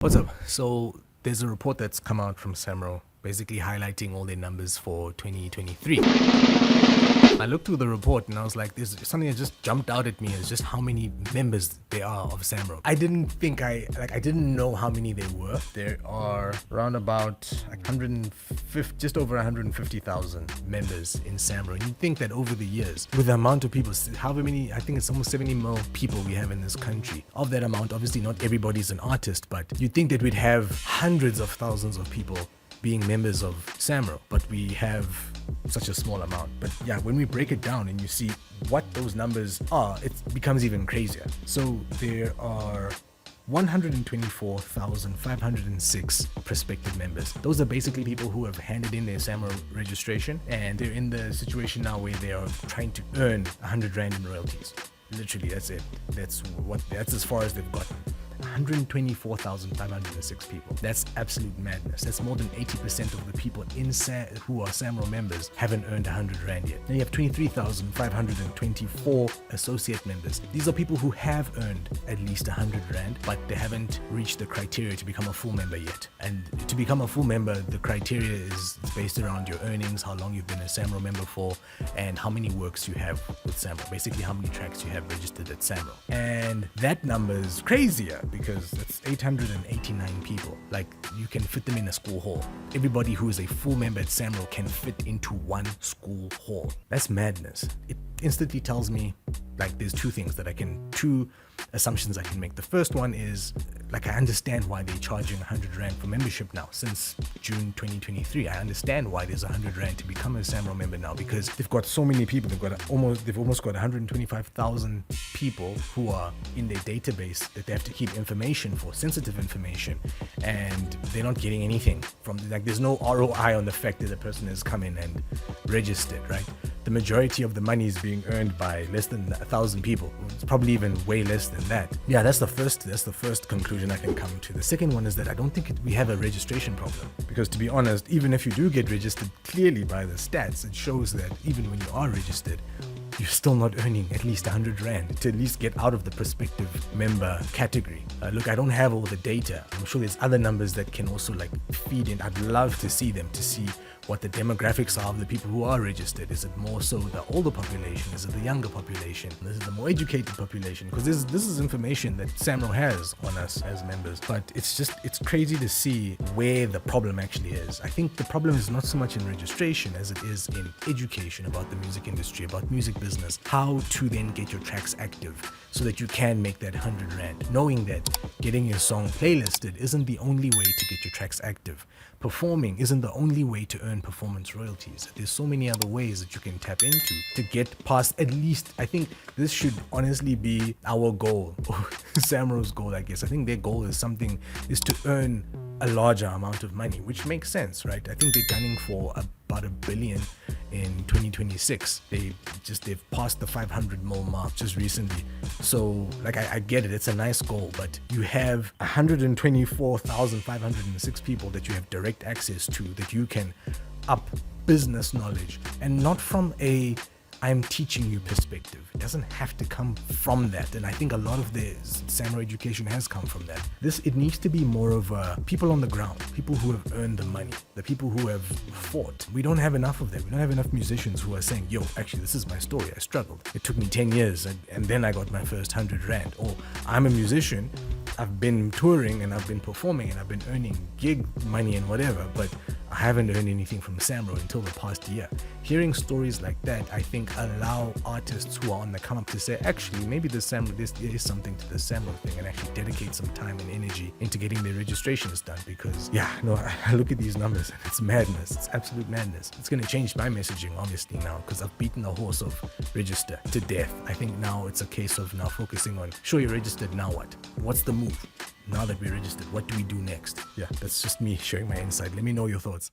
What's up? So there's a report that's come out from SAMRO basically highlighting all their numbers for 2023. I looked through the report and I was like, there's something that just jumped out at me is just how many members there are of SAMRO. I didn't know how many there were. There are around about 150, just over 150,000 members in SAMRO. And you'd think that over the years, with the amount of people, however many, I think it's almost 70 million people we have in this country. Of that amount, obviously not everybody's an artist, but you'd think that we'd have hundreds of thousands of people being members of SAMRO, but we have such a small amount. But yeah, when we break it down and you see what those numbers are, it becomes even crazier. So there are 124,506 prospective members. Those are basically people who have handed in their SAMRO registration and they're in the situation now where they are trying to earn 100 Rand in royalties. Literally, that's it. That's as far as they've gotten. 124,506 people. That's absolute madness. That's more than 80% of the people who are SAMRO members haven't earned 100 Rand yet. Then you have 23,524 associate members. These are people who have earned at least 100 Rand, but they haven't reached the criteria to become a full member yet. And to become a full member, the criteria is based around your earnings, how long you've been a SAMRO member for, and how many works you have with SAMRO. Basically, how many tracks you have registered at SAMRO. And that number is crazier because it's 889 people. Like, you can fit them in a school hall. Everybody who is a full member at SAMRO can fit into one school hall. That's madness. It instantly tells me, like, there's two assumptions I can make. The first one is, like, I understand why they're charging 100 Rand for membership now. Since June 2023, I understand why there's 100 Rand to become a SAMRO member now, because they've got so many people. They've almost got 125,000 people who are in their database that they have to keep information for, sensitive information, and they're not getting anything from, like, there's no ROI on the fact that a person has come in and registered, right? The majority of the money is being earned by less than 1,000 people. It's probably even way less than that. Yeah, that's the first conclusion I can come to. The second one is that I don't think we have a registration problem, because to be honest, even if you do get registered, clearly by the stats, it shows that even when you are registered, you're still not earning at least 100 Rand to at least get out of the prospective member category. Look, I don't have all the data. I'm sure there's other numbers that can also, like, feed in. I'd love to see them, to see what the demographics are of the people who are registered. Is it more so the older population? Is it the younger population? Is it the more educated population? Because this is information that SAMRO has on us as members. But it's crazy to see where the problem actually is. I think the problem is not so much in registration as it is in education about the music industry, about music business, how to then get your tracks active so that you can make that 100 Rand, knowing that getting your song playlisted isn't the only way to get your tracks active. Performing isn't the only way to earn performance royalties. There's so many other ways that you can tap into to get past, at least, I think this should honestly be our goal, or SAMRO's goal, I guess. I think their goal is to earn a larger amount of money, which makes sense, right? I think they're gunning for about $1 billion in 2026. They've passed the 500 mil mark just recently. So, like, I get it, it's a nice goal, but you have 124,506 people that you have direct access to, that you can up business knowledge, and not from a I'm teaching you perspective. It doesn't have to come from that, and I think a lot of the SAMRO education has come from that. It needs to be more of people on the ground, people who have earned the money, the people who have fought. We don't have enough of that. We don't have enough musicians who are saying, yo, actually, this is my story. I struggled. It took me 10 years, and then I got my first 100 Rand. Or I'm a musician, I've been touring and I've been performing and I've been earning gig money and whatever, but I haven't earned anything from SAMRO until the past year. Hearing stories like that, I think, allow artists who are on the come up to say, actually, maybe there is something to the SAMRO thing, and actually dedicate some time and energy into getting their registrations done. Because, yeah, no, I look at these numbers and it's madness. It's absolute madness. It's going to change my messaging, obviously, now, because I've beaten the horse of register to death. I think now it's a case of now focusing on, sure, you're registered, now what? What's the move? Now that we're registered, what do we do next? Yeah, that's just me sharing my insight. Let me know your thoughts.